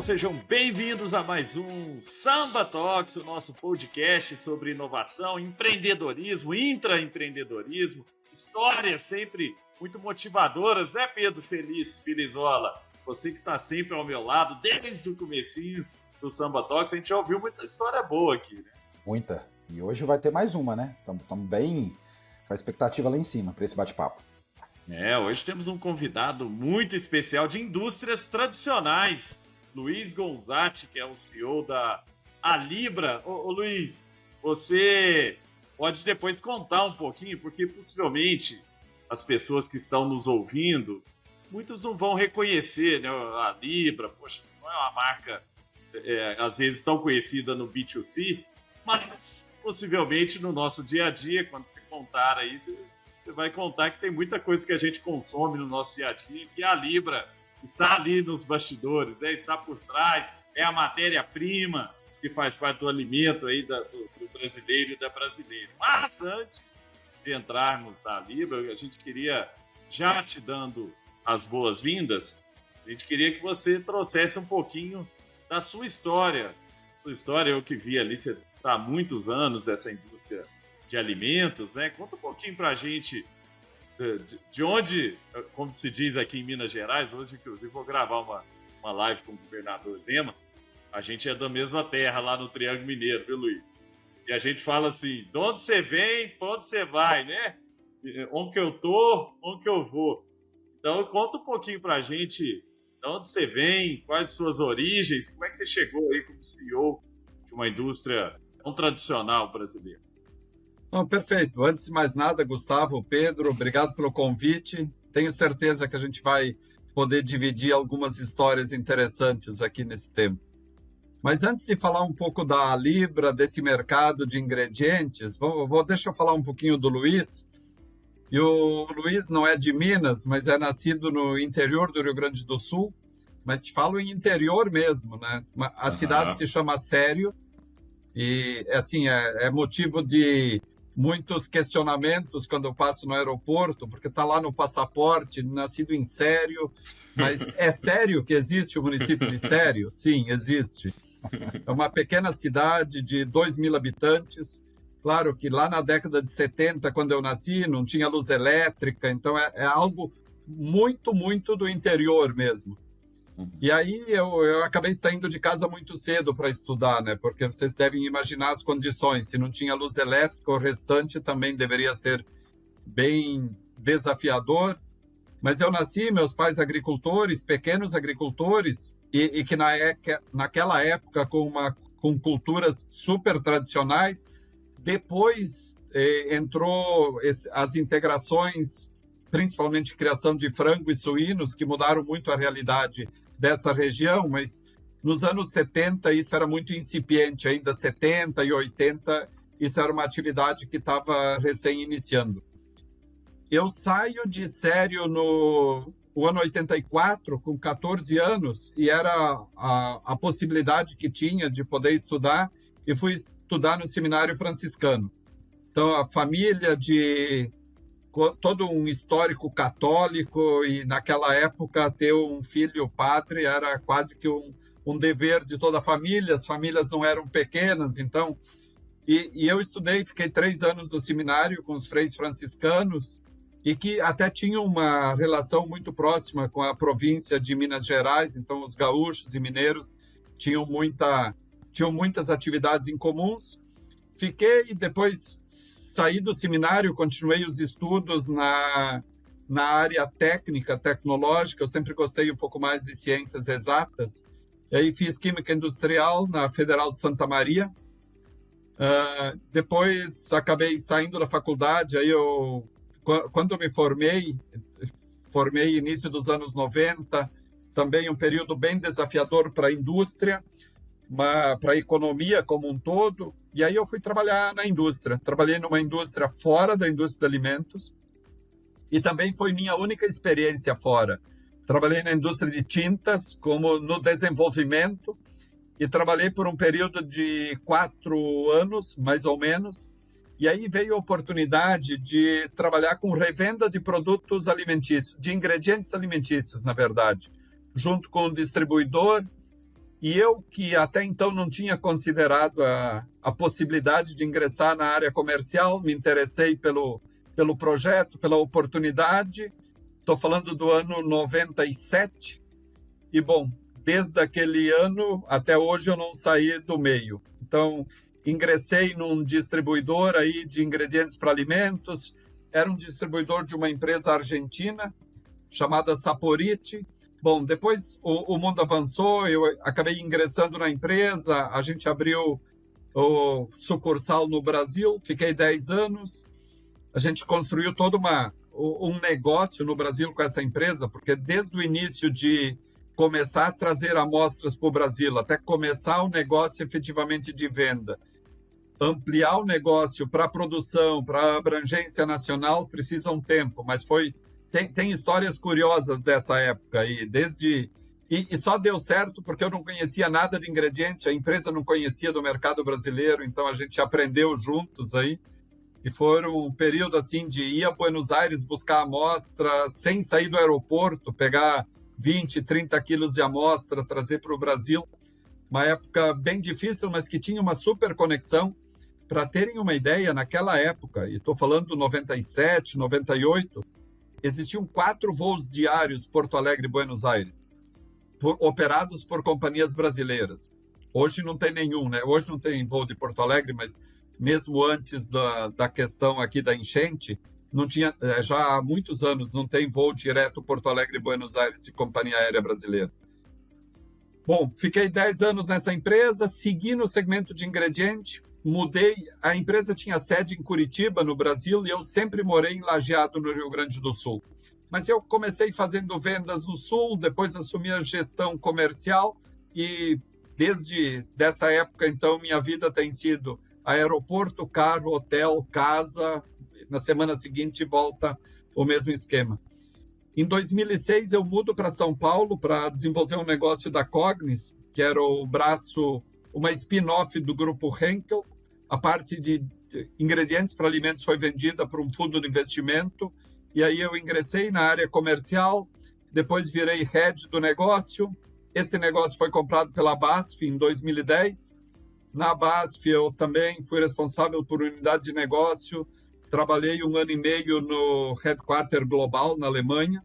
sejam bem-vindos a mais um Samba Talks, o nosso podcast sobre inovação, empreendedorismo, intraempreendedorismo, histórias sempre muito motivadoras, né, Pedro Felizola? Você que está sempre ao meu lado desde o comecinho do Samba Talks, a gente já ouviu muita história boa aqui, né? Muita. E hoje vai ter mais uma, né? Estamos bem com a expectativa lá em cima para esse bate-papo. Hoje temos um convidado muito especial de indústrias tradicionais, Luiz Gonzatti, que é o CEO da Alibra. Ô Luiz, você pode depois contar um pouquinho, porque possivelmente as pessoas que estão nos ouvindo, muitos não vão reconhecer, né? A Alibra, poxa, não é uma marca, às vezes, tão conhecida no B2C, mas possivelmente no nosso dia a dia, quando você contar aí, você vai contar que tem muita coisa que a gente consome no nosso dia a dia, que a Libra está ali nos bastidores, está por trás, é a matéria-prima que faz parte do alimento aí do brasileiro e da brasileira. Mas antes de entrarmos na Libra, a gente queria, já te dando as boas-vindas, a gente queria que você trouxesse um pouquinho da sua história. Sua história, eu que vi ali, você está há muitos anos nessa indústria de alimentos, né? Conta um pouquinho pra gente de onde, como se diz aqui em Minas Gerais, hoje inclusive vou gravar uma live com o governador Zema, a gente é da mesma terra lá no Triângulo Mineiro, viu, Luiz? E a gente fala assim, de onde você vem, pra onde você vai, né? Onde que eu tô, onde que eu vou. Então conta um pouquinho pra gente de onde você vem, quais suas origens, como é que você chegou aí como CEO de uma indústria tão tradicional brasileira. Não, perfeito. Antes de mais nada, Gustavo, Pedro, obrigado pelo convite. Tenho certeza que a gente vai poder dividir algumas histórias interessantes aqui nesse tempo. Mas antes de falar um pouco da Libra, desse mercado de ingredientes, deixa eu falar um pouquinho do Luiz. E o Luiz não é de Minas, mas é nascido no interior do Rio Grande do Sul. Mas te falo em interior mesmo, né? A cidade se chama Sério. E, assim, é motivo de muitos questionamentos quando eu passo no aeroporto, porque está lá no passaporte, nascido em Sério. Mas é sério que existe o município de Sério? Sim, existe. É uma pequena cidade de 2.000 habitantes. Claro que lá na década de 70, quando eu nasci, não tinha luz elétrica, então é algo muito, muito do interior mesmo. E aí eu acabei saindo de casa muito cedo para estudar, né? Porque vocês devem imaginar as condições. Se não tinha luz elétrica, o restante também deveria ser bem desafiador. Mas eu nasci, meus pais agricultores, pequenos agricultores, e que naquela época com culturas super tradicionais. Depois entrou as integrações, principalmente criação de frango e suínos, que mudaram muito a realidade dessa região, mas nos anos 70 isso era muito incipiente, ainda 70 e 80, isso era uma atividade que estava recém-iniciando. Eu saio de Sério no ano 84, com 14 anos, e era a possibilidade que tinha de poder estudar, e fui estudar no seminário franciscano. Então, a família de todo um histórico católico, e naquela época ter um filho padre era quase que um dever de toda a família. As famílias não eram pequenas, então... E eu estudei, fiquei 3 anos no seminário com os freis franciscanos, e que até tinham uma relação muito próxima com a província de Minas Gerais, então os gaúchos e mineiros tinham muitas atividades em comuns. Fiquei, depois saí do seminário, continuei os estudos na área técnica, tecnológica. Eu sempre gostei um pouco mais de ciências exatas. E aí fiz Química Industrial na Federal de Santa Maria. Depois acabei saindo da faculdade. Aí quando eu me formei início dos anos 90, também um período bem desafiador para a indústria, para a economia como um todo. E aí eu fui trabalhar na indústria. Trabalhei numa indústria fora da indústria de alimentos, e também foi minha única experiência fora. Trabalhei na indústria de tintas, como no desenvolvimento, e trabalhei por um período de 4 anos, mais ou menos. E aí veio a oportunidade de trabalhar com revenda de produtos alimentícios, de ingredientes alimentícios, na verdade, junto com o distribuidor E eu, que até então não tinha considerado a possibilidade de ingressar na área comercial, me interessei pelo projeto, pela oportunidade. Estou falando do ano 97. E, bom, desde aquele ano até hoje eu não saí do meio. Então, ingressei num distribuidor aí de ingredientes para alimentos. Era um distribuidor de uma empresa argentina chamada Saporite. Bom, depois o mundo avançou, eu acabei ingressando na empresa, a gente abriu o sucursal no Brasil, fiquei 10 anos, a gente construiu todo um negócio no Brasil com essa empresa, porque desde o início de começar a trazer amostras para o Brasil, até começar o negócio efetivamente de venda, ampliar o negócio para produção, para abrangência nacional, precisa um tempo, mas tem histórias curiosas dessa época aí, e só deu certo porque eu não conhecia nada de ingrediente, a empresa não conhecia do mercado brasileiro, então a gente aprendeu juntos aí, e foi um período assim de ir a Buenos Aires buscar amostra sem sair do aeroporto, pegar 20, 30 quilos de amostra, trazer para o Brasil, uma época bem difícil, mas que tinha uma super conexão. Para terem uma ideia, naquela época, e estou falando 97, 98, existiam 4 voos diários Porto Alegre-Buenos Aires, operados por companhias brasileiras. Hoje não tem nenhum, né? Hoje não tem voo de Porto Alegre, mas mesmo antes da questão aqui da enchente, não tinha, já há muitos anos não tem voo direto Porto Alegre-Buenos Aires de companhia aérea brasileira. Bom, fiquei 10 anos nessa empresa, segui no segmento de ingrediente, mudei, a empresa tinha sede em Curitiba, no Brasil, e eu sempre morei em Lajeado, no Rio Grande do Sul. Mas eu comecei fazendo vendas no Sul, depois assumi a gestão comercial e desde dessa época, então, minha vida tem sido aeroporto, carro, hotel, casa, na semana seguinte volta o mesmo esquema. Em 2006, eu mudo para São Paulo para desenvolver um negócio da Cognis, que era o braço, uma spin-off do grupo Henkel. A parte de ingredientes para alimentos foi vendida para um fundo de investimento, e aí eu ingressei na área comercial, depois virei head do negócio. Esse negócio foi comprado pela BASF em 2010. Na BASF, eu também fui responsável por unidade de negócio, trabalhei 1 ano e meio no Headquarter Global, na Alemanha,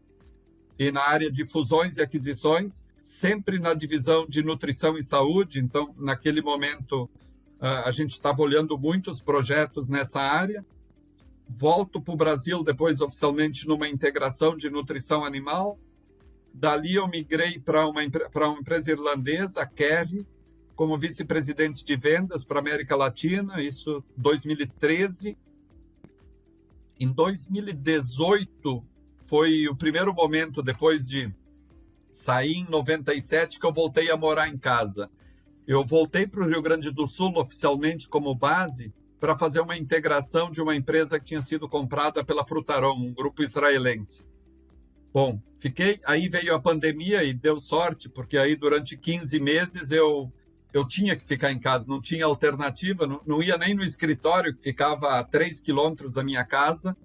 e na área de fusões e aquisições, sempre na divisão de nutrição e saúde. Então, naquele momento, a gente estava olhando muitos projetos nessa área. Volto para o Brasil depois, oficialmente, numa integração de nutrição animal. Dali, eu migrei para uma empresa irlandesa, a Kerry, como vice-presidente de vendas para a América Latina, isso em 2013. Em 2018, foi o primeiro momento, depois de sair em 97, que eu voltei a morar em casa. Eu voltei para o Rio Grande do Sul, oficialmente, como base, para fazer uma integração de uma empresa que tinha sido comprada pela Frutarom, um grupo israelense. Bom, aí veio a pandemia e deu sorte, porque aí durante 15 meses eu tinha que ficar em casa, não tinha alternativa, não ia nem no escritório, que ficava a 3 quilômetros da minha casa.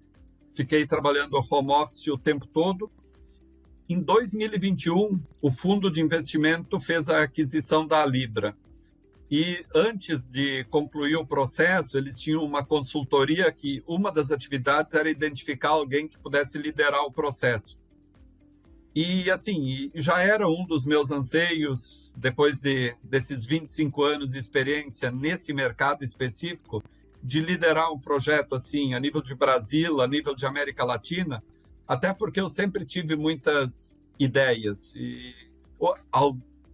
Fiquei trabalhando home office o tempo todo. Em 2021, o fundo de investimento fez a aquisição da Alibra. E antes de concluir o processo, eles tinham uma consultoria que uma das atividades era identificar alguém que pudesse liderar o processo. E assim, já era um dos meus anseios, depois desses 25 anos de experiência nesse mercado específico, de liderar um projeto assim, a nível de Brasil, a nível de América Latina, até porque eu sempre tive muitas ideias, e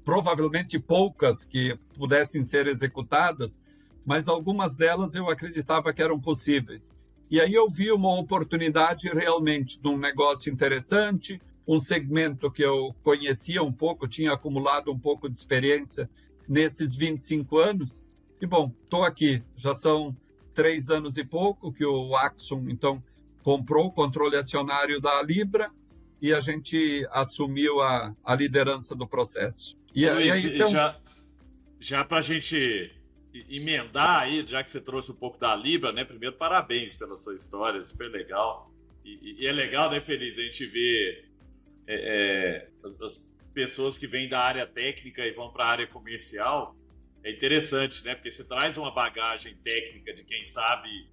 provavelmente poucas que pudessem ser executadas, mas algumas delas eu acreditava que eram possíveis. E aí eu vi uma oportunidade realmente de um negócio interessante, um segmento que eu conhecia um pouco, tinha acumulado um pouco de experiência nesses 25 anos. E, bom, estou aqui. Já são 3 anos e pouco que o Axum, então, comprou o controle acionário da Alibra e a gente assumiu a liderança do processo. Luiz, já para a gente emendar aí, já que você trouxe um pouco da Alibra, né? Primeiro, parabéns pela sua história, super legal. E é legal, né, Feliz, a gente ver as pessoas que vêm da área técnica e vão para a área comercial, é interessante, né? Porque você traz uma bagagem técnica de quem sabe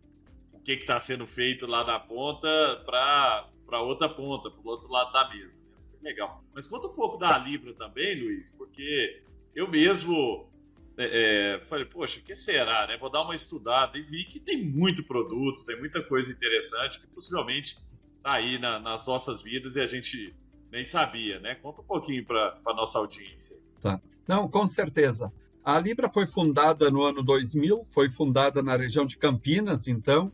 o que está sendo feito lá na ponta para outra ponta, para o outro lado da mesa. É super legal. Mas conta um pouco da Alibra também, Luiz, porque eu mesmo falei, poxa, o que será, né? Vou dar uma estudada e vi que tem muito produto, tem muita coisa interessante que possivelmente está aí nas nossas vidas e a gente nem sabia, né? Conta um pouquinho para a nossa audiência. Tá. Não, com certeza. A Alibra foi fundada no ano 2000, foi fundada na região de Campinas, então,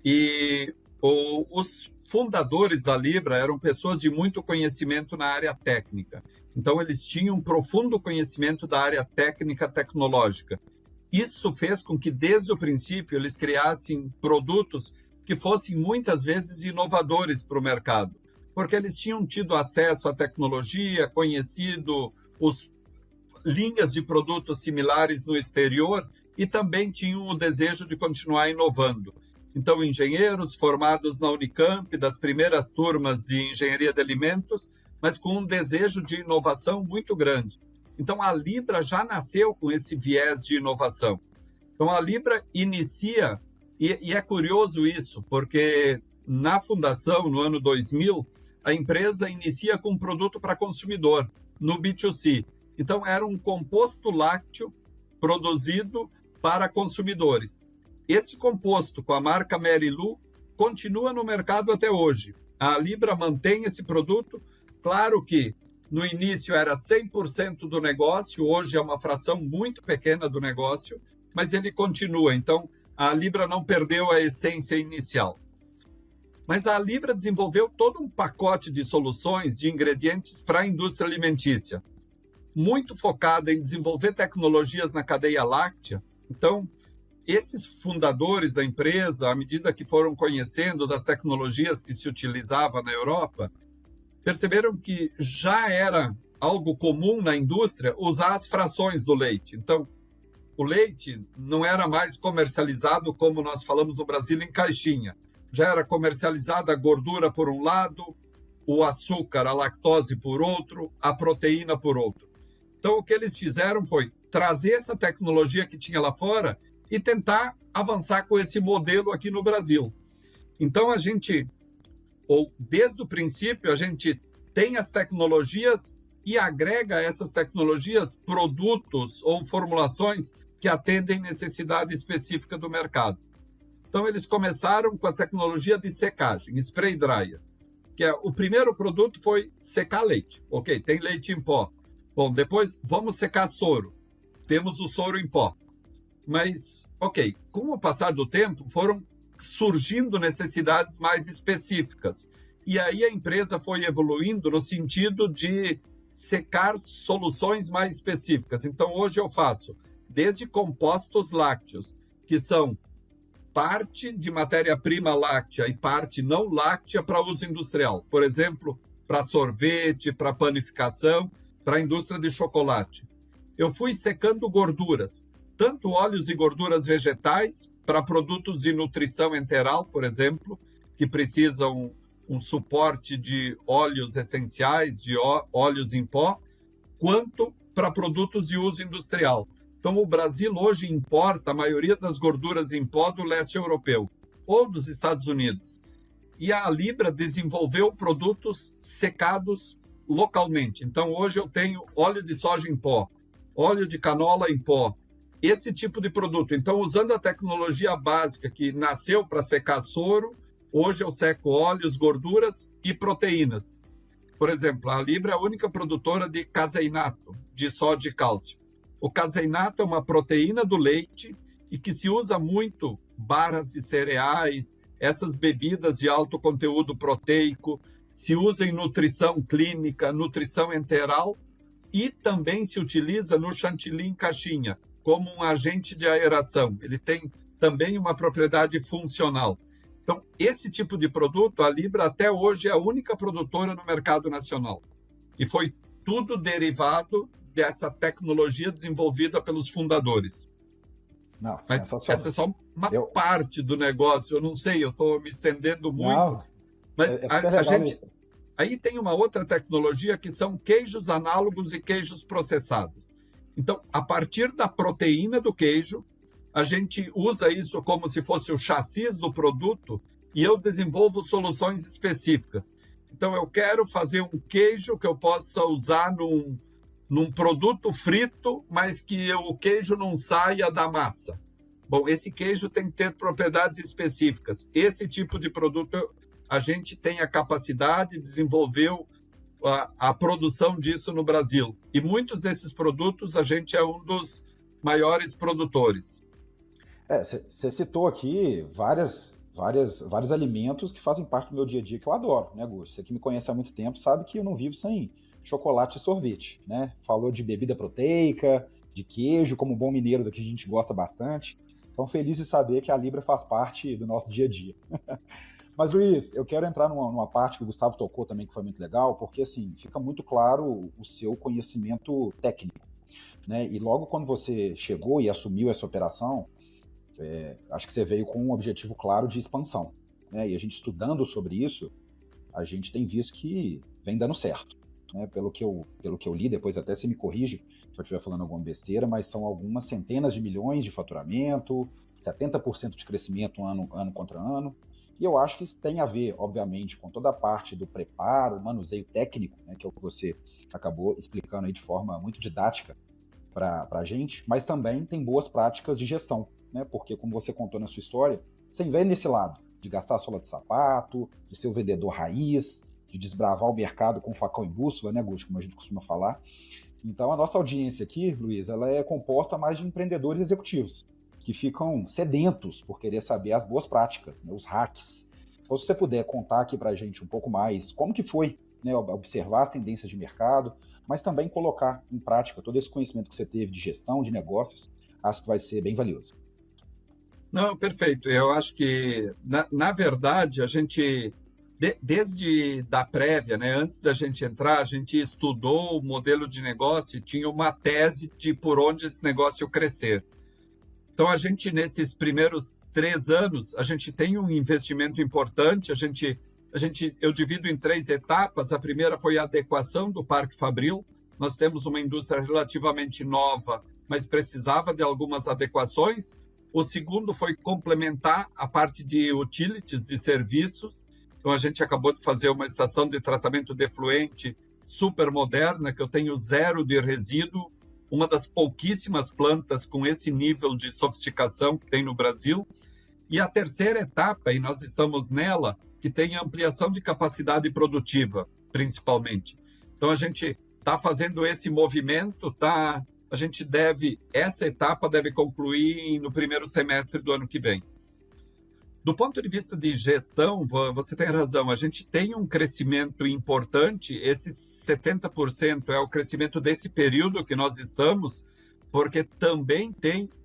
e os fundadores da Alibra eram pessoas de muito conhecimento na área técnica. Então, eles tinham um profundo conhecimento da área técnica tecnológica. Isso fez com que, desde o princípio, eles criassem produtos que fossem muitas vezes inovadores para o mercado, porque eles tinham tido acesso à tecnologia, conhecido os linhas de produtos similares no exterior e também tinham o desejo de continuar inovando. Então, engenheiros formados na Unicamp, das primeiras turmas de engenharia de alimentos, mas com um desejo de inovação muito grande. Então, a Alibra já nasceu com esse viés de inovação. Então, a Alibra inicia, e é curioso isso, porque na fundação, no ano 2000, a empresa inicia com um produto para consumidor, no B2C. Então, era um composto lácteo produzido para consumidores. Esse composto, com a marca Merilu, continua no mercado até hoje. A Alibra mantém esse produto. Claro que no início era 100% do negócio, hoje é uma fração muito pequena do negócio, mas ele continua. Então, a Alibra não perdeu a essência inicial. Mas a Alibra desenvolveu todo um pacote de soluções de ingredientes para a indústria alimentícia, muito focada em desenvolver tecnologias na cadeia láctea. Então, esses fundadores da empresa, à medida que foram conhecendo das tecnologias que se utilizavam na Europa, perceberam que já era algo comum na indústria usar as frações do leite. Então, o leite não era mais comercializado, como nós falamos no Brasil, em caixinha. Já era comercializada a gordura por um lado, o açúcar, a lactose por outro, a proteína por outro. Então, o que eles fizeram foi trazer essa tecnologia que tinha lá fora e tentar avançar com esse modelo aqui no Brasil. Então, desde o princípio, a gente tem as tecnologias e agrega a essas tecnologias produtos ou formulações que atendem necessidade específica do mercado. Então, eles começaram com a tecnologia de secagem, spray dryer, que o primeiro produto foi secar leite. Ok, tem leite em pó. Bom, depois vamos secar soro. Temos o soro em pó. Mas, ok, com o passar do tempo, foram surgindo necessidades mais específicas. E aí a empresa foi evoluindo no sentido de secar soluções mais específicas. Então, hoje eu faço desde compostos lácteos, que são parte de matéria-prima láctea e parte não láctea para uso industrial. Por exemplo, para sorvete, para panificação, para a indústria de chocolate. Eu fui secando gorduras, tanto óleos e gorduras vegetais, para produtos de nutrição enteral, por exemplo, que precisam um suporte de óleos essenciais, de óleos em pó, quanto para produtos de uso industrial. Então, o Brasil hoje importa a maioria das gorduras em pó do leste europeu ou dos Estados Unidos. E a Alibra desenvolveu produtos secados localmente. Então, hoje eu tenho óleo de soja em pó, óleo de canola em pó, esse tipo de produto. Então, usando a tecnologia básica que nasceu para secar soro, hoje eu seco óleos, gorduras e proteínas. Por exemplo, a Alibra é a única produtora de caseinato, de sódio e cálcio. O caseinato é uma proteína do leite e que se usa muito barras de cereais, essas bebidas de alto conteúdo proteico, se usa em nutrição clínica, nutrição enteral e também se utiliza no chantilly em caixinha, como um agente de aeração. Ele tem também uma propriedade funcional. Então, esse tipo de produto, a Alibra até hoje é a única produtora no mercado nacional. E foi tudo derivado dessa tecnologia desenvolvida pelos fundadores. Não, mas essa é só uma parte do negócio. Eu não sei, eu estou me estendendo muito. Não, mas a gente... Aí tem uma outra tecnologia que são queijos análogos e queijos processados. Então, a partir da proteína do queijo, a gente usa isso como se fosse o chassi do produto e eu desenvolvo soluções específicas. Então, eu quero fazer um queijo que eu possa usar num produto frito, mas que o queijo não saia da massa. Bom, esse queijo tem que ter propriedades específicas. Esse tipo de produto, a gente tem a capacidade de desenvolver a produção disso no Brasil. E muitos desses produtos, a gente é um dos maiores produtores. Você citou aqui vários alimentos que fazem parte do meu dia a dia que eu adoro, né, Augusto? Você que me conhece há muito tempo sabe que eu não vivo sem chocolate e sorvete, né? Falou de bebida proteica, de queijo, como bom mineiro daqui a gente gosta bastante. Então, feliz de saber que a Libra faz parte do nosso dia a dia. Mas, Luiz, eu quero entrar numa parte que o Gustavo tocou também, que foi muito legal, porque, assim, fica muito claro o seu conhecimento técnico, né? E logo quando você chegou e assumiu essa operação, acho que você veio com um objetivo claro de expansão, né? E a gente estudando sobre isso, a gente tem visto que vem dando certo, né? Pelo que eu li, depois até você me corrige se eu estiver falando alguma besteira, mas são algumas centenas de milhões de faturamento, 70% de crescimento ano contra ano. E eu acho que isso tem a ver, obviamente, com toda a parte do preparo, manuseio técnico, né, que é o que você acabou explicando aí de forma muito didática para a gente, mas também tem boas práticas de gestão, né? Porque, como você contou na sua história, você vem nesse lado de gastar a sola de sapato, de ser o vendedor raiz, de desbravar o mercado com facão e bússola, né, Gusto, como a gente costuma falar. Então, a nossa audiência aqui, Luiz, ela é composta mais de empreendedores executivos, que ficam sedentos por querer saber as boas práticas, né, os hacks. Então, se você puder contar aqui para a gente um pouco mais como que foi, né, observar as tendências de mercado, mas também colocar em prática todo esse conhecimento que você teve de gestão, de negócios, acho que vai ser bem valioso. Não, perfeito. Eu acho que, na verdade, a gente, desde da prévia, né, antes da gente entrar, a gente estudou o modelo de negócio e tinha uma tese de por onde esse negócio crescer. Então, a gente, nesses primeiros 3 anos, a gente tem um investimento importante, eu divido em 3 etapas. A primeira foi a adequação do Parque Fabril. Nós temos uma indústria relativamente nova, mas precisava de algumas adequações. O segundo foi complementar a parte de utilities, de serviços. Então, a gente acabou de fazer uma estação de tratamento de efluente super moderna, que eu tenho 0 de resíduo, uma das pouquíssimas plantas com esse nível de sofisticação que tem no Brasil. E a terceira etapa, e nós estamos nela, que tem ampliação de capacidade produtiva, principalmente. Então, a gente está fazendo esse movimento, essa etapa deve concluir no primeiro semestre do ano que vem. Do ponto de vista de gestão, você tem razão, a gente tem um crescimento importante, esses 70% é o crescimento desse período que nós estamos, porque também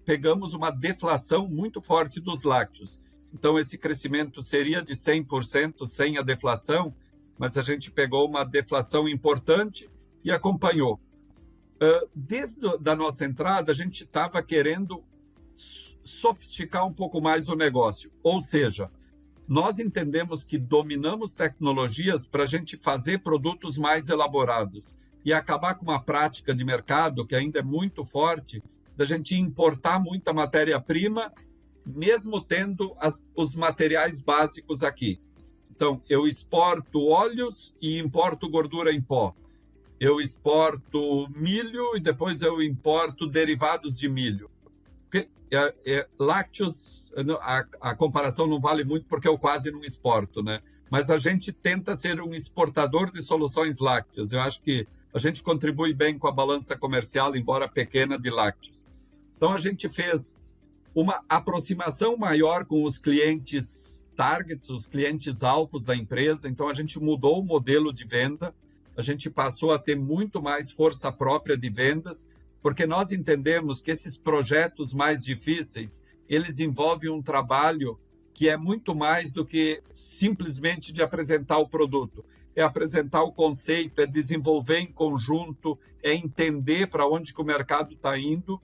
pegamos uma deflação muito forte dos lácteos. Então, esse crescimento seria de 100% sem a deflação, mas a gente pegou uma deflação importante e acompanhou. Desde a nossa entrada, a gente estava querendo sofisticar um pouco mais o negócio. Ou seja, nós entendemos que dominamos tecnologias para a gente fazer produtos mais elaborados e acabar com uma prática de mercado que ainda é muito forte, da gente importar muita matéria-prima, mesmo tendo os materiais básicos aqui. Então, eu exporto óleos e importo gordura em pó. Eu exporto milho e depois eu importo derivados de milho. Lácteos, a comparação não vale muito porque eu quase não exporto, né? Mas a gente tenta ser um exportador de soluções lácteas. Eu acho que a gente contribui bem com a balança comercial, embora pequena, de lácteos. Então, a gente fez uma aproximação maior com os clientes targets, os clientes alvos da empresa. Então, a gente mudou o modelo de venda, a gente passou a ter muito mais força própria de vendas, porque nós entendemos que esses projetos mais difíceis, eles envolvem um trabalho que é muito mais do que simplesmente de apresentar o produto. É apresentar o conceito, é desenvolver em conjunto, é entender para onde que o mercado está indo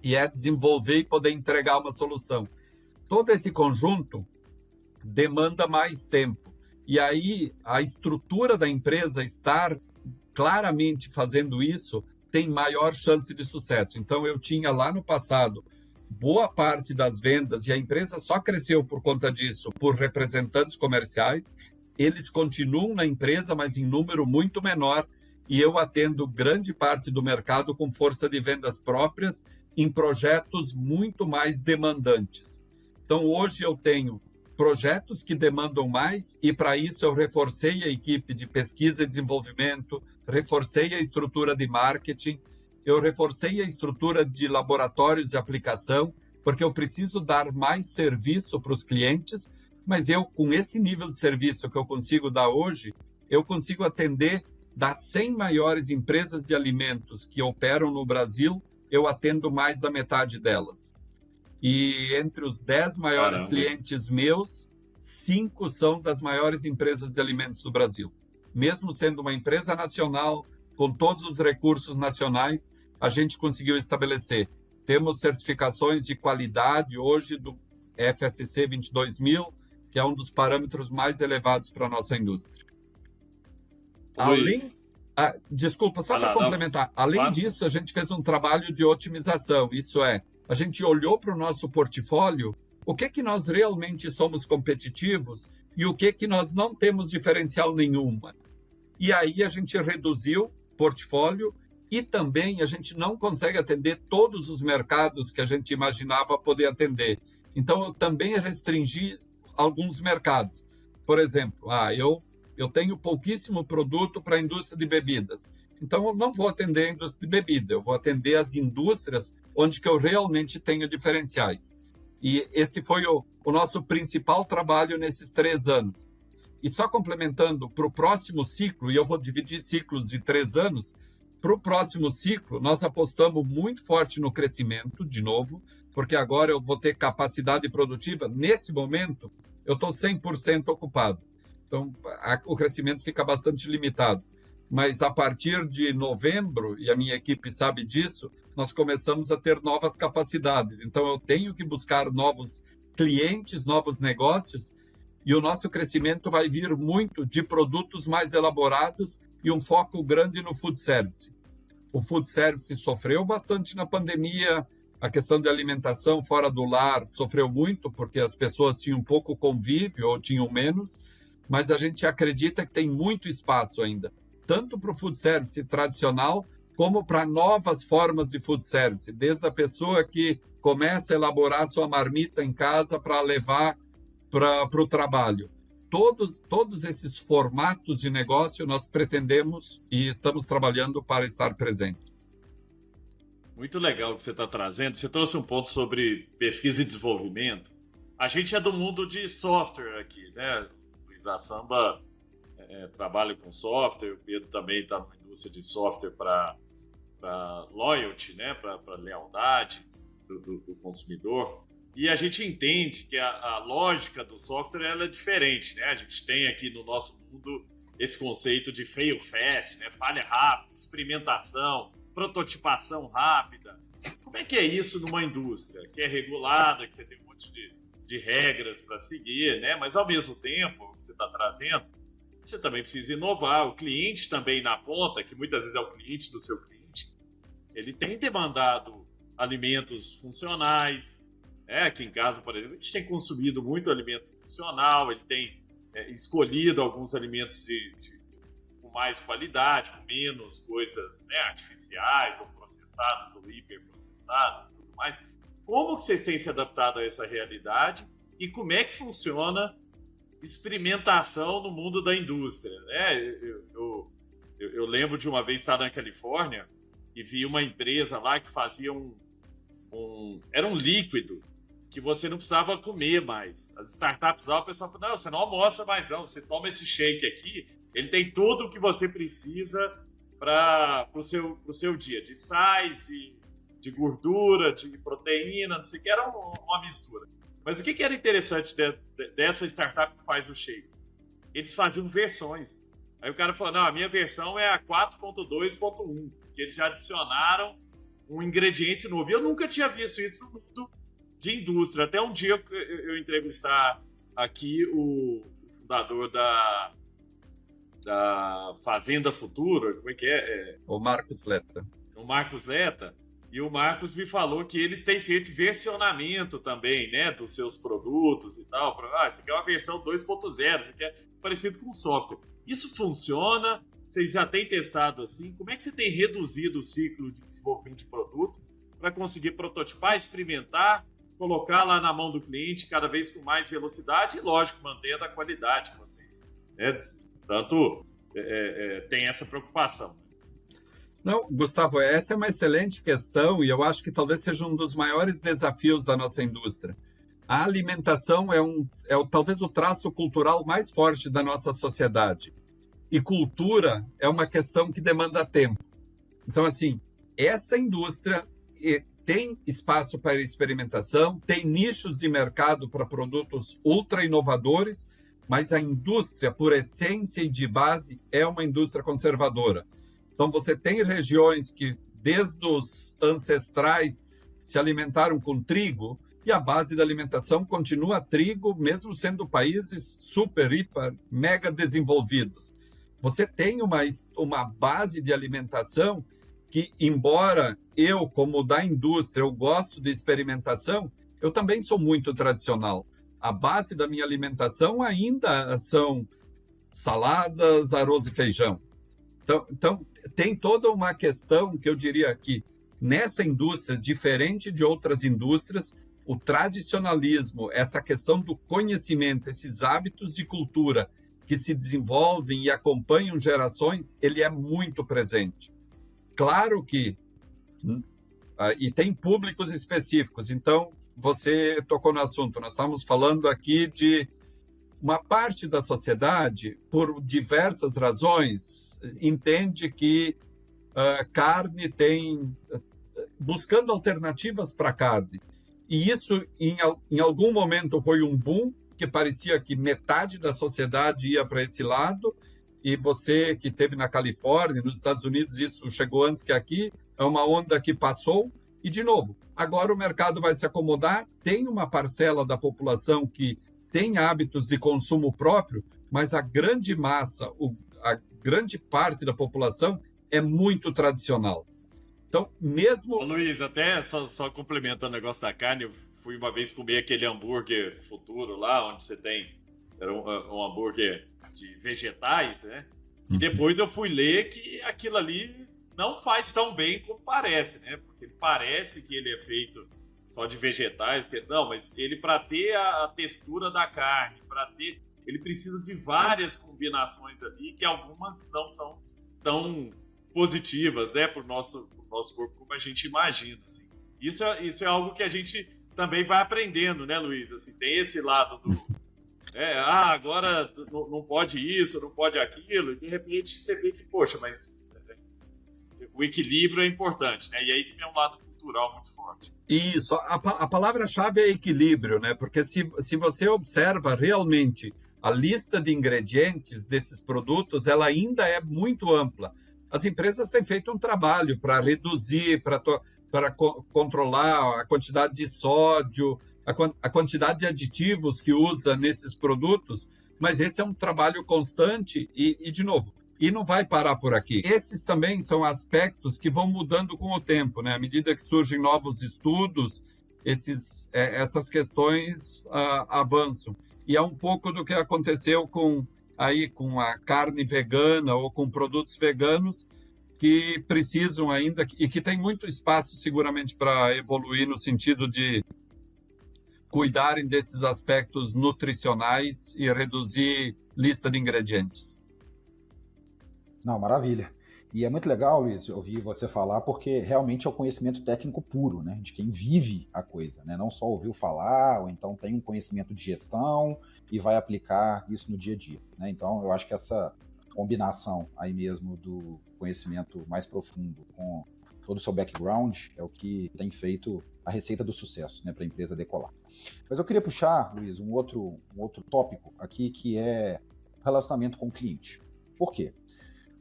e é desenvolver e poder entregar uma solução. Todo esse conjunto demanda mais tempo. E aí, a estrutura da empresa estar claramente fazendo isso tem maior chance de sucesso. Então, eu tinha lá no passado boa parte das vendas, e a empresa só cresceu por conta disso, por representantes comerciais. Eles continuam na empresa, mas em número muito menor, e eu atendo grande parte do mercado com força de vendas próprias em projetos muito mais demandantes. Então, hoje eu tenho projetos que demandam mais, e para isso eu reforcei a equipe de pesquisa e desenvolvimento, reforcei a estrutura de marketing, eu reforcei a estrutura de laboratórios de aplicação, porque eu preciso dar mais serviço para os clientes, mas eu, com esse nível de serviço que eu consigo dar hoje, eu consigo atender das 100 maiores empresas de alimentos que operam no Brasil, eu atendo mais da metade delas. E entre os 10 maiores clientes meus, 5 são das maiores empresas de alimentos do Brasil. Mesmo sendo uma empresa nacional, com todos os recursos nacionais, a gente conseguiu estabelecer. Temos certificações de qualidade hoje do FSC 22000, que é um dos parâmetros mais elevados para a nossa indústria. Desculpa, só para complementar. Além disso, a gente fez um trabalho de otimização. Isso é, a gente olhou para o nosso portfólio, o que nós realmente somos competitivos e o que nós não temos diferencial nenhuma. E aí a gente reduziu o portfólio, e também a gente não consegue atender todos os mercados que a gente imaginava poder atender. Então, eu também restringi alguns mercados. Por exemplo, eu tenho pouquíssimo produto para a indústria de bebidas. Então, eu não vou atender a indústria de bebida, eu vou atender as indústrias onde que eu realmente tenho diferenciais. E esse foi o nosso principal trabalho nesses 3 anos. E só complementando, para o próximo ciclo, e eu vou dividir ciclos de 3 anos, para o próximo ciclo, nós apostamos muito forte no crescimento, de novo, porque agora eu vou ter capacidade produtiva. Nesse momento, eu estou 100% ocupado. Então, o crescimento fica bastante limitado. Mas a partir de novembro, e a minha equipe sabe disso, nós começamos a ter novas capacidades. Então, eu tenho que buscar novos clientes, novos negócios, e o nosso crescimento vai vir muito de produtos mais elaborados e um foco grande no food service. O food service sofreu bastante na pandemia, a questão de alimentação fora do lar sofreu muito, porque as pessoas tinham pouco convívio ou tinham menos, mas a gente acredita que tem muito espaço ainda, tanto para o food service tradicional, como para novas formas de food service, desde a pessoa que começa a elaborar sua marmita em casa para levar para o trabalho. Todos esses formatos de negócio nós pretendemos e estamos trabalhando para estar presentes. Muito legal o que você está trazendo. Você trouxe um ponto sobre pesquisa e desenvolvimento. A gente é do mundo de software aqui, né? A Samba trabalha com software, o Pedro também está na indústria de software para loyalty, né? Para lealdade do consumidor. E a gente entende que a lógica do software ela é diferente, né? A gente tem aqui no nosso mundo esse conceito de fail fast, né? Falha rápida, experimentação, prototipação rápida. Como é que é isso numa indústria que é regulada, que você tem um monte de regras para seguir, né? Mas ao mesmo tempo, o que você está trazendo, você também precisa inovar. O cliente também na ponta, que muitas vezes é o cliente do seu cliente, ele tem demandado alimentos funcionais. Aqui em casa, por exemplo, a gente tem consumido muito alimento funcional, ele tem escolhido alguns alimentos com mais qualidade, com menos coisas, né, artificiais, ou processadas, ou hiperprocessadas e tudo mais. Como que vocês têm se adaptado a essa realidade e como é que funciona experimentação no mundo da indústria? Né? Eu lembro de uma vez estar na Califórnia e vi uma empresa lá que fazia era um líquido que você não precisava comer mais. As startups lá, o pessoal falou, não, você não almoça mais não, você toma esse shake aqui, ele tem tudo o que você precisa para o seu dia, de sais, de gordura, de proteína, não sei o que, era uma mistura. Mas o que era interessante dessa startup que faz o shake? Eles faziam versões. Aí o cara falou, não, a minha versão é a 4.2.1, que eles já adicionaram um ingrediente novo. E eu nunca tinha visto isso no mundo de indústria. Até um dia eu entrevistar aqui o fundador da Fazenda Futura, como é que é? O Marcos Letta. O Marcos Letta, e o Marcos me falou que eles têm feito versionamento também, né, dos seus produtos e tal. Isso aqui é uma versão 2.0, isso aqui é parecido com software. Isso funciona? Vocês já têm testado assim? Como é que você tem reduzido o ciclo de desenvolvimento de produto para conseguir prototipar, experimentar, colocar lá na mão do cliente cada vez com mais velocidade e, lógico, mantendo a qualidade que vocês, né? Portanto, tem essa preocupação. Não, Gustavo, essa é uma excelente questão e eu acho que talvez seja um dos maiores desafios da nossa indústria. A alimentação talvez o traço cultural mais forte da nossa sociedade. E cultura é uma questão que demanda tempo. Então, assim, essa indústria tem espaço para experimentação, tem nichos de mercado para produtos ultra inovadores, mas a indústria, por essência e de base, é uma indústria conservadora. Então, você tem regiões que, desde os ancestrais, se alimentaram com trigo, e a base da alimentação continua trigo, mesmo sendo países super, hiper, mega desenvolvidos. Você tem uma base de alimentação que, embora eu, como da indústria, eu gosto de experimentação, eu também sou muito tradicional. A base da minha alimentação ainda são saladas, arroz e feijão. Então, tem toda uma questão que eu diria que nessa indústria, diferente de outras indústrias, o tradicionalismo, essa questão do conhecimento, esses hábitos de cultura que se desenvolvem e acompanham gerações, ele é muito presente. Claro que e tem públicos específicos. Então, você tocou no assunto. Nós estamos falando aqui de uma parte da sociedade, por diversas razões, entende que carne tem... buscando alternativas para a carne. E isso, em algum momento, foi um boom, que parecia que metade da sociedade ia para esse lado, e você que esteve na Califórnia, nos Estados Unidos, isso chegou antes que aqui, é uma onda que passou, e, de novo, agora o mercado vai se acomodar, tem uma parcela da população que tem hábitos de consumo próprio, mas a grande massa, a grande parte da população é muito tradicional. Então, mesmo... Ô, Luiz, até só complementando o negócio da carne, eu fui uma vez comer aquele hambúrguer Futuro lá, onde você tem... Era um hambúrguer de vegetais, né? E depois eu fui ler que aquilo ali não faz tão bem como parece, né? Porque parece que ele é feito só de vegetais. Não, mas ele, para ter a textura da carne, ele precisa de várias combinações ali, que algumas não são tão positivas, né, para o nosso corpo como a gente imagina. Assim. Isso é algo que a gente também vai aprendendo, né, Luiz? Assim, tem esse lado do... agora não pode isso, não pode aquilo, e de repente você vê que, poxa, mas o equilíbrio é importante, né? E aí que tem um lado cultural muito forte. Isso, a palavra-chave é equilíbrio, né? Porque se você observa realmente a lista de ingredientes desses produtos, ela ainda é muito ampla. As empresas têm feito um trabalho para reduzir, para controlar a quantidade de sódio, a quantidade de aditivos que usa nesses produtos, mas esse é um trabalho constante e de novo, e não vai parar por aqui. Esses também são aspectos que vão mudando com o tempo, né? À medida que surgem novos estudos, essas questões avançam. E é um pouco do que aconteceu com a carne vegana ou com produtos veganos que precisam ainda, e que tem muito espaço seguramente para evoluir no sentido de cuidarem desses aspectos nutricionais e reduzir lista de ingredientes. Não, maravilha. E é muito legal, Luiz, ouvir você falar, porque realmente é o conhecimento técnico puro, né? De quem vive a coisa, né? Não só ouviu falar, ou então tem um conhecimento de gestão e vai aplicar isso no dia a dia, né? Então, eu acho que essa combinação aí mesmo do conhecimento mais profundo com todo o seu background é o que tem feito a receita do sucesso, né, para a empresa decolar. Mas eu queria puxar, Luiz, um outro tópico aqui, que é o relacionamento com o cliente. Por quê?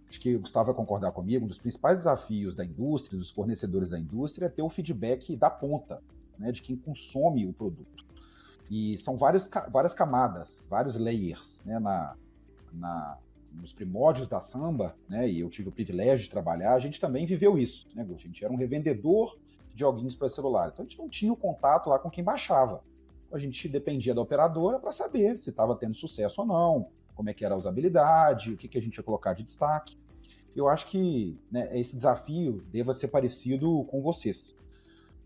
Acho que o Gustavo vai concordar comigo, um dos principais desafios da indústria, dos fornecedores da indústria, é ter o feedback da ponta, né, de quem consome o produto. E são várias camadas, vários layers, né, nos primórdios da samba, né, e eu tive o privilégio de trabalhar, a gente também viveu isso, né, a gente era um revendedor de joguinhos para celular, então a gente não tinha o contato lá com quem baixava, a gente dependia da operadora para saber se estava tendo sucesso ou não, como é que era a usabilidade, o que a gente ia colocar de destaque. Eu acho que, né, esse desafio deva ser parecido com vocês.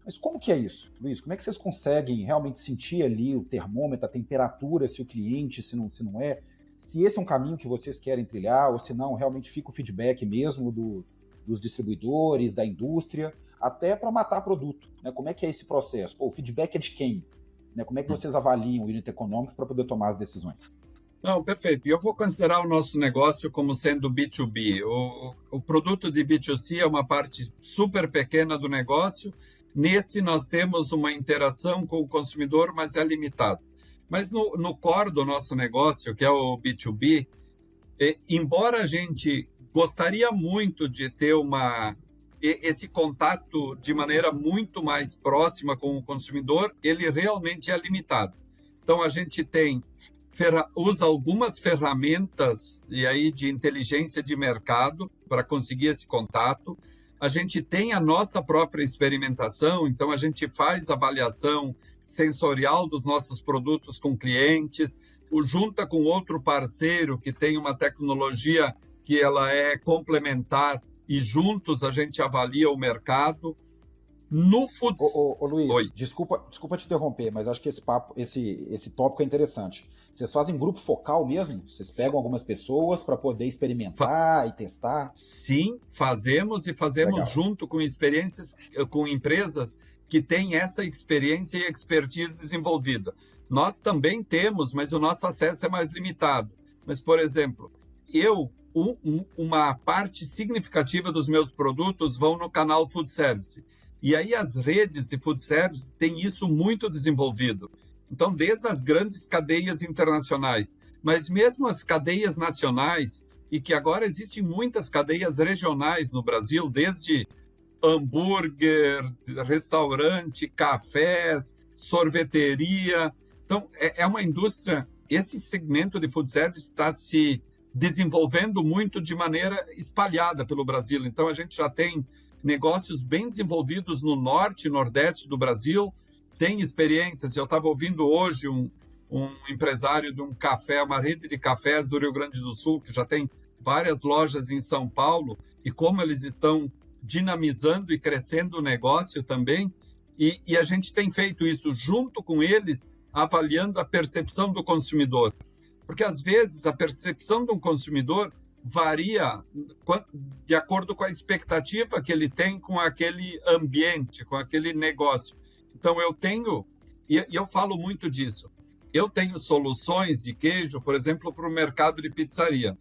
Mas como que é isso, Luiz? Como é que vocês conseguem realmente sentir ali o termômetro, a temperatura, se o cliente, se não é? Se esse é um caminho que vocês querem trilhar, ou se não, realmente fica o feedback mesmo dos distribuidores, da indústria, até para matar produto, né? Como é que é esse processo? O feedback é de quem? Né? Como é que vocês avaliam o Unit Economics para poder tomar as decisões? Não, perfeito. E eu vou considerar o nosso negócio como sendo B2B. O produto de B2C é uma parte super pequena do negócio. Nesse, nós temos uma interação com o consumidor, mas é limitado. Mas no core do nosso negócio, que é o B2B, embora a gente gostaria muito de ter esse contato de maneira muito mais próxima com o consumidor, ele realmente é limitado. Então, a gente usa algumas ferramentas e aí de inteligência de mercado para conseguir esse contato. A gente tem a nossa própria experimentação, então a gente faz avaliação sensorial dos nossos produtos com clientes, junta com outro parceiro que tem uma tecnologia que ela é complementar e juntos a gente avalia o mercado. No Ô, Luiz, Oi. desculpa te interromper, mas acho que esse tópico é interessante. Vocês fazem grupo focal mesmo? Vocês pegam algumas pessoas para poder experimentar e testar? Sim, fazemos Legal. junto com com empresas que têm essa experiência e expertise desenvolvida. Nós também temos, mas o nosso acesso é mais limitado. Mas, por exemplo, uma parte significativa dos meus produtos vão no canal Food Service. E aí as redes de food service têm isso muito desenvolvido. Então, desde as grandes cadeias internacionais, mas mesmo as cadeias nacionais, e que agora existem muitas cadeias regionais no Brasil, desde hambúrguer, restaurante, cafés, sorveteria. Então, é uma indústria, esse segmento de food service está se desenvolvendo muito de maneira espalhada pelo Brasil. Então, a gente já tem negócios bem desenvolvidos no norte e nordeste do Brasil, tem experiências. Eu estava ouvindo hoje um empresário de um café, uma rede de cafés do Rio Grande do Sul, que já tem várias lojas em São Paulo, e como eles estão dinamizando e crescendo o negócio também. E a gente tem feito isso junto com eles, avaliando a percepção do consumidor. Porque, às vezes, a percepção de um consumidor varia de acordo com a expectativa que ele tem com aquele ambiente, com aquele negócio. Então, e eu falo muito disso, eu tenho soluções de queijo, por exemplo, para o mercado de pizzaria.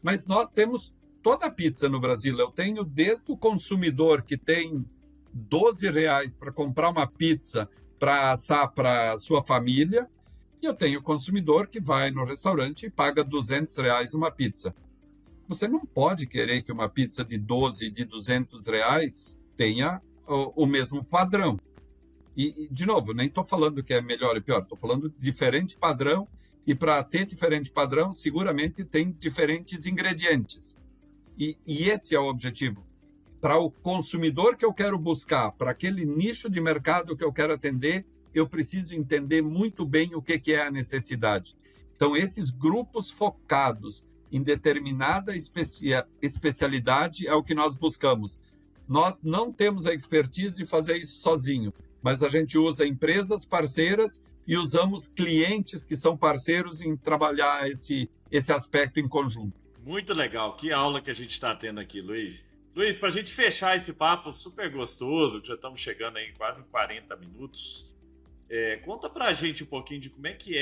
Mas nós temos toda a pizza no Brasil. Eu tenho desde o consumidor que tem R$12 para comprar uma pizza para assar para a sua família, e eu tenho o consumidor que vai no restaurante e paga R$200 uma pizza. Você não pode querer que uma pizza de 12 de R$200 tenha o mesmo padrão. E, de novo, nem estou falando que é melhor e pior, estou falando de diferente padrão, e para ter diferente padrão, seguramente tem diferentes ingredientes. E esse é o objetivo. Para o consumidor que eu quero buscar, para aquele nicho de mercado que eu quero atender, eu preciso entender muito bem o que é a necessidade. Então, esses grupos focados em determinada especialidade é o que nós buscamos. Nós não temos a expertise de fazer isso sozinho, mas a gente usa empresas parceiras e usamos clientes que são parceiros em trabalhar esse aspecto em conjunto. Muito legal. Que aula que a gente está tendo aqui, Luiz. Luiz, para a gente fechar esse papo super gostoso, que já estamos chegando aí em quase 40 minutos, conta para a gente um pouquinho de como é que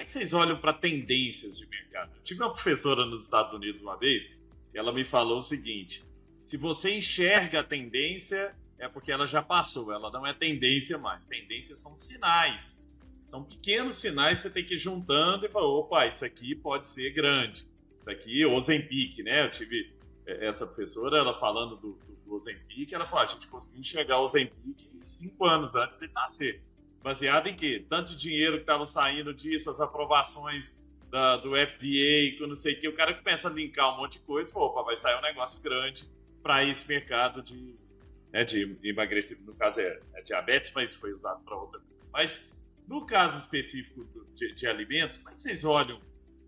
vocês olham para tendências de mercado. Eu tive uma professora nos Estados Unidos uma vez, e ela me falou o seguinte: se você enxerga a tendência, é porque ela já passou, ela não é tendência mais. Tendências são sinais. São pequenos sinais que você tem que ir juntando e falar, opa, isso aqui pode ser grande. Isso aqui, Ozempic, né? Eu tive essa professora, ela falando do Ozempic, ela falou, a gente conseguiu enxergar o Ozempic 5 anos antes de nascer. baseado em quê? Tanto dinheiro que estava saindo disso, as aprovações do FDA, que eu não sei o que, o cara começa a linkar um monte de coisa e falou, opa, vai sair um negócio grande para esse mercado de emagrecimento. No caso é diabetes, mas foi usado para outra coisa. Mas no caso específico de alimentos, como é que vocês olham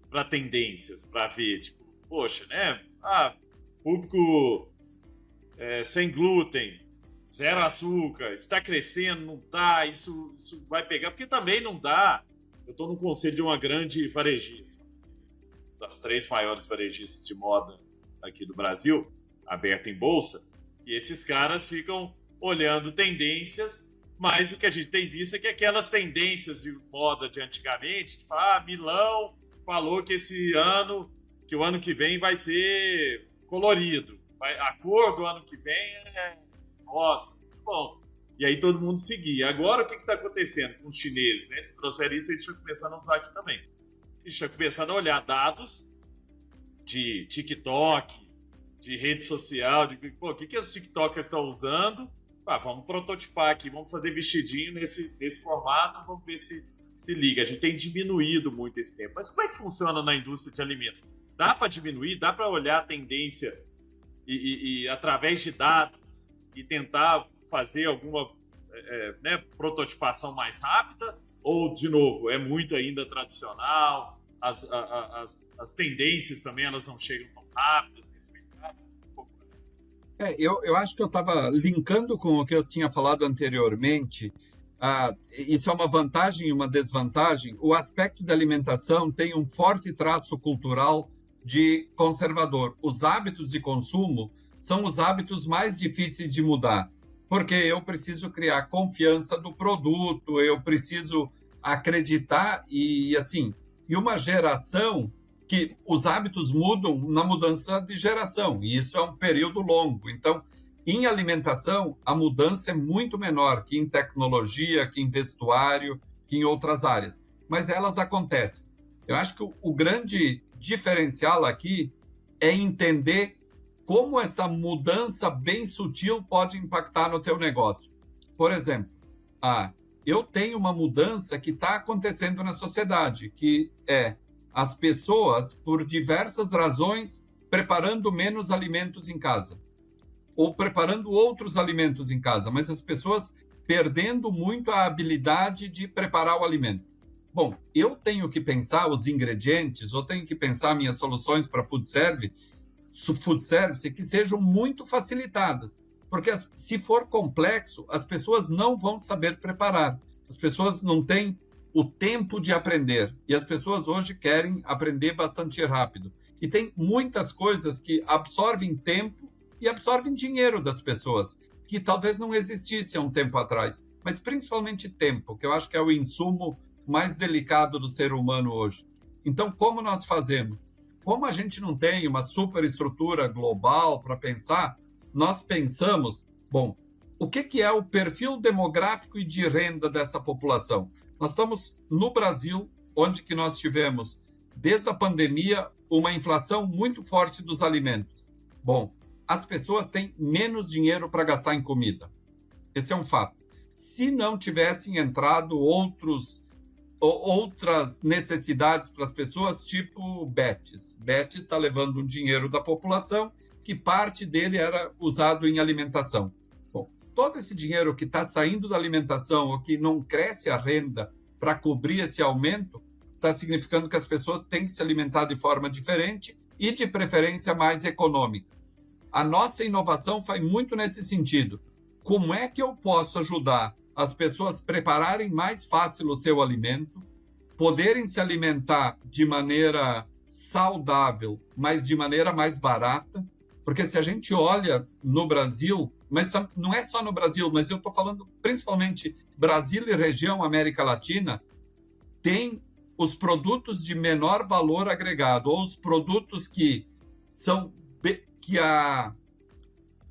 para tendências, para ver, tipo, poxa, né? Público sem glúten, zero açúcar, está crescendo, não está, isso vai pegar, porque também não dá. Eu estou no conselho de uma grande varejista, das 3 maiores varejistas de moda aqui do Brasil, aberta em bolsa, e esses caras ficam olhando tendências, mas o que a gente tem visto é que aquelas tendências de moda de antigamente, que fala, Milão falou que o ano que vem vai ser colorido, a cor do ano que vem é rosa, muito bom. E aí todo mundo seguia. Agora o que está acontecendo com os chineses? Né? Eles trouxeram isso e a gente está começando a usar aqui também. A gente está começando a olhar dados de TikTok, de rede social, o que os TikTokers estão usando. Vamos prototipar aqui, vamos fazer vestidinho nesse formato, vamos ver se liga. A gente tem diminuído muito esse tempo. Mas como é que funciona na indústria de alimentos? Dá para diminuir? Dá para olhar a tendência e através de dados e tentar fazer alguma prototipação mais rápida? Ou, de novo, é muito ainda tradicional? As tendências também elas não chegam tão rápidas? Eu acho que eu estava linkando com o que eu tinha falado anteriormente. Isso é uma vantagem e uma desvantagem. O aspecto da alimentação tem um forte traço cultural de conservador. Os hábitos de consumo são os hábitos mais difíceis de mudar, porque eu preciso criar confiança do produto, eu preciso acreditar e uma geração que os hábitos mudam na mudança de geração, e isso é um período longo. Então, em alimentação, a mudança é muito menor que em tecnologia, que em vestuário, que em outras áreas, mas elas acontecem. Eu acho que o grande diferencial aqui é entender como essa mudança bem sutil pode impactar no teu negócio. Por exemplo, eu tenho uma mudança que está acontecendo na sociedade, que é as pessoas, por diversas razões, preparando menos alimentos em casa, ou preparando outros alimentos em casa, mas as pessoas perdendo muito a habilidade de preparar o alimento. Bom, eu tenho que pensar os ingredientes, ou tenho que pensar minhas soluções para food service que sejam muito facilitadas, porque se for complexo, as pessoas não vão saber preparar, as pessoas não têm o tempo de aprender, e as pessoas hoje querem aprender bastante rápido, e tem muitas coisas que absorvem tempo e absorvem dinheiro das pessoas, que talvez não existisse há um tempo atrás, mas principalmente tempo, que eu acho que é o insumo mais delicado do ser humano hoje. Então, como nós fazemos? Como a gente não tem uma superestrutura global para pensar, nós pensamos, bom, o que é o perfil demográfico e de renda dessa população? Nós estamos no Brasil, onde que nós tivemos, desde a pandemia, uma inflação muito forte dos alimentos. Bom, as pessoas têm menos dinheiro para gastar em comida. Esse é um fato. Se não tivessem entrado outras necessidades para as pessoas, tipo Betis. Betis está levando um dinheiro da população, que parte dele era usado em alimentação. Bom, todo esse dinheiro que está saindo da alimentação ou que não cresce a renda para cobrir esse aumento, está significando que as pessoas têm que se alimentar de forma diferente e, de preferência, mais econômica. A nossa inovação vai muito nesse sentido. Como é que eu posso ajudar as pessoas prepararem mais fácil o seu alimento, poderem se alimentar de maneira saudável, mas de maneira mais barata? Porque se a gente olha no Brasil, mas não é só no Brasil, mas eu estou falando principalmente Brasil e região América Latina, tem os produtos de menor valor agregado, ou os produtos que são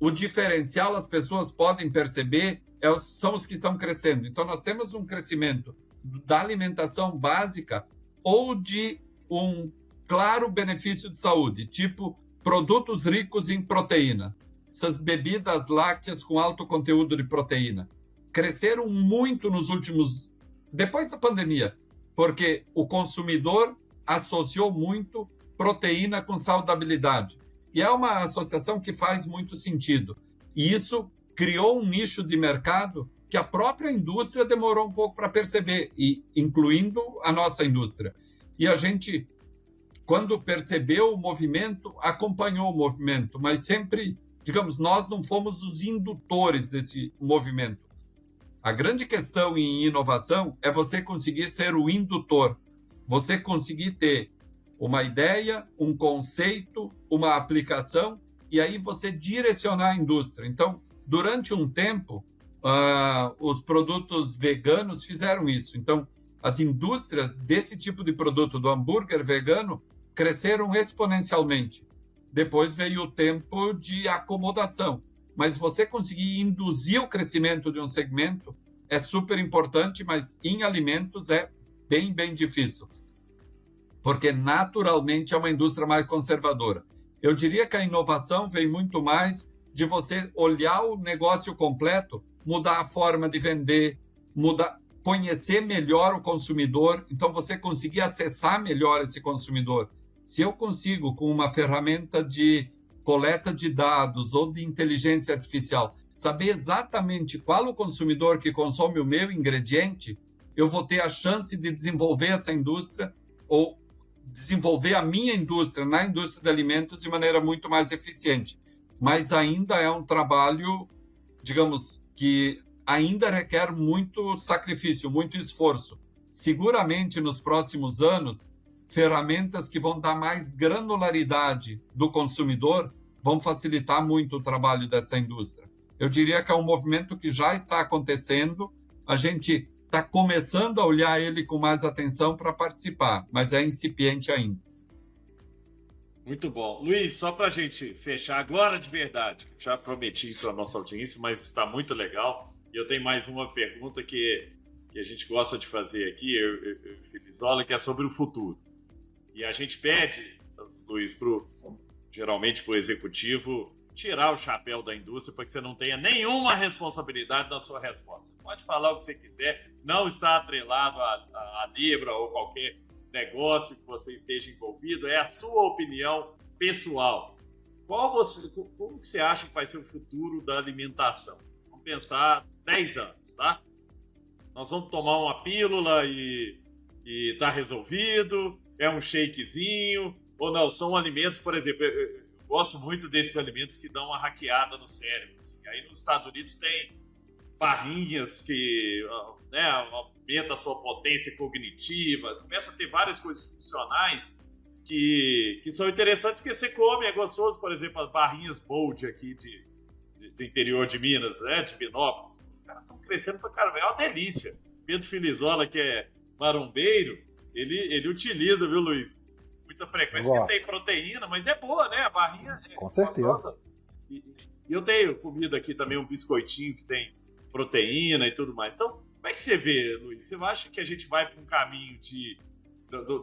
o diferencial as pessoas podem perceber são os que estão crescendo. Então, nós temos um crescimento da alimentação básica ou de um claro benefício de saúde, tipo produtos ricos em proteína. Essas bebidas lácteas com alto conteúdo de proteína cresceram muito nos últimos depois da pandemia, porque o consumidor associou muito proteína com saudabilidade. E é uma associação que faz muito sentido. E isso criou um nicho de mercado que a própria indústria demorou um pouco para perceber, e incluindo a nossa indústria. E a gente, quando percebeu o movimento, acompanhou o movimento, mas sempre, digamos, nós não fomos os indutores desse movimento. A grande questão em inovação é você conseguir ser o indutor, você conseguir ter uma ideia, um conceito, uma aplicação, e aí você direcionar a indústria. Então, durante um tempo, os produtos veganos fizeram isso. Então, as indústrias desse tipo de produto, do hambúrguer vegano, cresceram exponencialmente. Depois veio o tempo de acomodação. Mas você conseguir induzir o crescimento de um segmento é super importante, mas em alimentos é bem, bem difícil. Porque naturalmente é uma indústria mais conservadora. Eu diria que a inovação vem muito mais de você olhar o negócio completo, mudar a forma de vender, conhecer melhor o consumidor, então você conseguir acessar melhor esse consumidor. Se eu consigo, com uma ferramenta de coleta de dados ou de inteligência artificial, saber exatamente qual o consumidor que consome o meu ingrediente, eu vou ter a chance de desenvolver essa indústria ou desenvolver a minha indústria na indústria de alimentos de maneira muito mais eficiente. Mas ainda é um trabalho, digamos, que ainda requer muito sacrifício, muito esforço. Seguramente, nos próximos anos, ferramentas que vão dar mais granularidade do consumidor vão facilitar muito o trabalho dessa indústria. Eu diria que é um movimento que já está acontecendo, a gente está começando a olhar ele com mais atenção para participar, mas é incipiente ainda. Muito bom. Luiz, só para a gente fechar agora de verdade, já prometi para a nossa audiência, mas está muito legal. E eu tenho mais uma pergunta que a gente gosta de fazer aqui, eu Filizola, que é sobre o futuro. E a gente pede, Luiz, geralmente para o executivo, tirar o chapéu da indústria para que você não tenha nenhuma responsabilidade na sua resposta. Pode falar o que você quiser, não está atrelado a Libra ou qualquer negócio que você esteja envolvido, é a sua opinião pessoal. Como você acha que vai ser o futuro da alimentação? Vamos pensar 10 anos, tá? Nós vamos tomar uma pílula e tá resolvido, é um shakezinho, ou não, são alimentos, por exemplo, eu gosto muito desses alimentos que dão uma hackeada no cérebro. Assim. Aí nos Estados Unidos tem barrinhas que aumenta a sua potência cognitiva, começa a ter várias coisas funcionais que são interessantes porque você come, é gostoso, por exemplo, as barrinhas Bold aqui do interior de Minas, né, de Vinópolis. Os caras estão crescendo pra caramba, é uma delícia. Pedro Filizola, que é marombeiro, ele utiliza, viu, Luiz? Muita frequência, porque tem proteína, mas é boa, né? A barrinha é com certeza. Gostosa. E eu tenho comido aqui também um biscoitinho que tem proteína e tudo mais. Então, como é que você vê, Luiz? Você acha que a gente vai para um caminho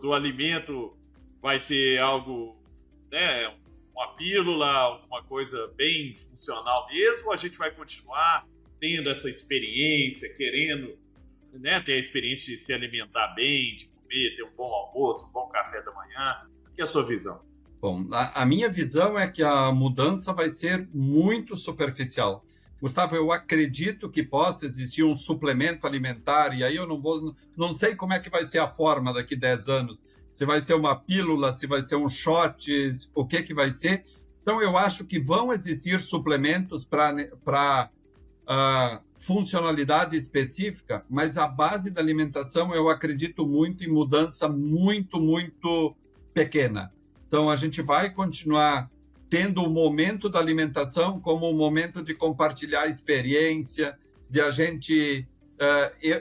do alimento vai ser algo, né, uma pílula, alguma coisa bem funcional mesmo, ou a gente vai continuar tendo essa experiência, querendo, né, ter a experiência de se alimentar bem, de comer, ter um bom almoço, um bom café da manhã? Qual é a sua visão? Bom, a minha visão é que a mudança vai ser muito superficial. Gustavo, eu acredito que possa existir um suplemento alimentar, e aí eu não sei como é que vai ser a forma daqui 10 anos. Se vai ser uma pílula, se vai ser um shot, o que vai ser. Então, eu acho que vão existir suplementos para funcionalidade específica, mas a base da alimentação eu acredito muito em mudança muito, muito pequena. Então, a gente vai continuar tendo o momento da alimentação como um momento de compartilhar experiência, de a gente...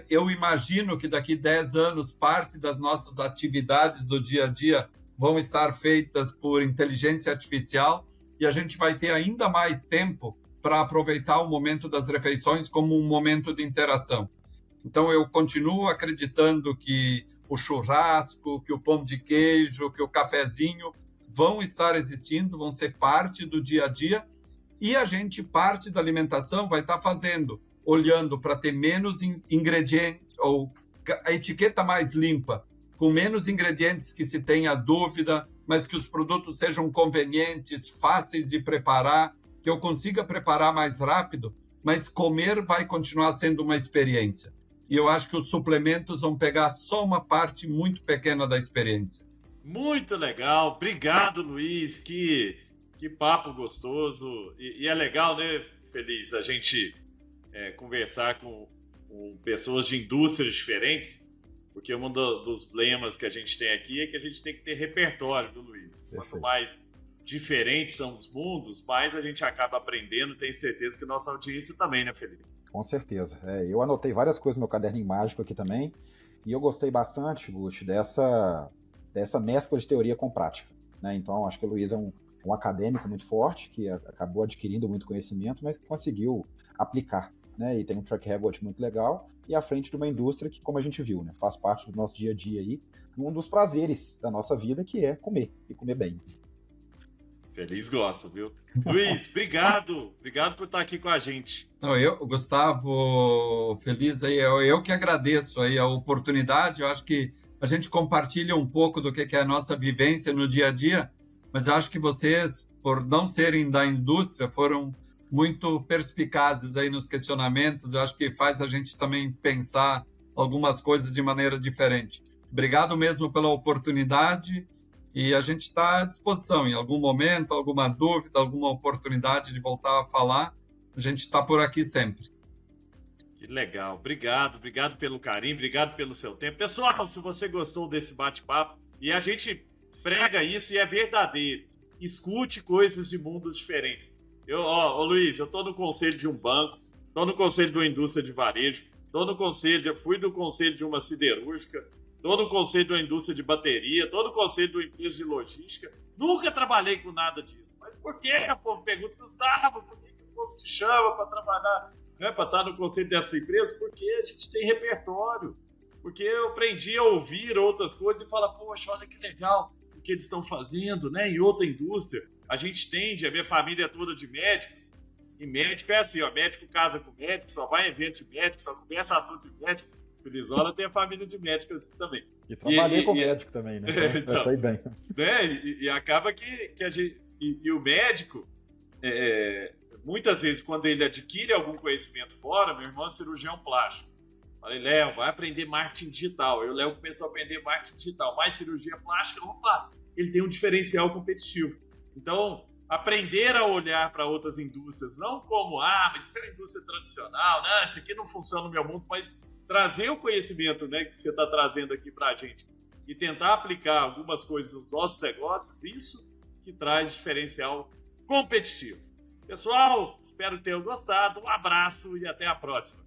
eu imagino que daqui 10 anos, parte das nossas atividades do dia a dia vão estar feitas por inteligência artificial e a gente vai ter ainda mais tempo para aproveitar o momento das refeições como um momento de interação. Então, eu continuo acreditando que o churrasco, que o pão de queijo, que o cafezinho vão estar existindo, vão ser parte do dia a dia, e a gente, parte da alimentação, vai estar fazendo, olhando para ter menos ingredientes ou a etiqueta mais limpa, com menos ingredientes que se tenha dúvida, mas que os produtos sejam convenientes, fáceis de preparar, que eu consiga preparar mais rápido, mas comer vai continuar sendo uma experiência. E eu acho que os suplementos vão pegar só uma parte muito pequena da experiência. Muito legal. Obrigado, Luiz. Que papo gostoso. E é legal, né, Feliz, a gente conversar com pessoas de indústrias diferentes, porque um dos lemas que a gente tem aqui é que a gente tem que ter repertório, viu, Luiz? Perfeito. Quanto mais diferentes são os mundos, mais a gente acaba aprendendo. Tenho certeza que nossa audiência também, né, Feliz? Com certeza. Eu anotei várias coisas no meu caderninho mágico aqui também, e eu gostei bastante, Gusti, dessa mescla de teoria com prática, né? Então, acho que o Luiz é um acadêmico muito forte, que acabou adquirindo muito conhecimento, mas que conseguiu aplicar, né? E tem um track record muito legal, e à frente de uma indústria que, como a gente viu, né, faz parte do nosso dia a dia aí, um dos prazeres da nossa vida, que é comer, e comer bem. Feliz gosta, viu? Luiz, obrigado. Obrigado por estar aqui com a gente. Não, Gustavo, Feliz aí, eu que agradeço aí a oportunidade. Eu acho que a gente compartilha um pouco do que é a nossa vivência no dia a dia, mas eu acho que vocês, por não serem da indústria, foram muito perspicazes aí nos questionamentos. Eu acho que faz a gente também pensar algumas coisas de maneira diferente. Obrigado mesmo pela oportunidade, e a gente está à disposição. Em algum momento, alguma dúvida, alguma oportunidade de voltar a falar, a gente está por aqui sempre. Que legal. Obrigado pelo carinho, obrigado pelo seu tempo. Pessoal, se você gostou desse bate-papo, e a gente prega isso e é verdadeiro, escute coisas de mundos diferentes. Luiz, eu estou no conselho de um banco, estou no conselho de uma indústria de varejo, fui do conselho de uma siderúrgica, estou no conselho de uma indústria de bateria, estou no conselho de uma empresa de logística. Nunca trabalhei com nada disso. Mas por que o povo pergunta, Gustavo, por que o povo te chama para trabalhar, né, para estar no conselho dessa empresa? Porque a gente tem repertório. Porque eu aprendi a ouvir outras coisas e falar, poxa, olha que legal o que eles estão fazendo, né, em outra indústria. A gente tende, a minha família é toda de médicos, e médico é assim, ó, médico casa com médico, só vai em evento de médico, só começa assunto de médico. Felizola tem a família de médico assim também. E trabalhei com médico também, né? Então, vai sair bem. Né? E acaba que a gente... E o médico, muitas vezes, quando ele adquire algum conhecimento fora, meu irmão é cirurgião plástico. Falei, Léo, vai aprender marketing digital. O Léo começou a aprender marketing digital, mais cirurgia plástica. Opa, ele tem um diferencial competitivo. Então, aprender a olhar para outras indústrias, não como, mas isso é uma indústria tradicional, não, isso aqui não funciona no meu mundo, mas trazer o conhecimento, né, que você está trazendo aqui para a gente e tentar aplicar algumas coisas nos nossos negócios, isso que traz diferencial competitivo. Pessoal, espero que tenham gostado. Um abraço e até a próxima.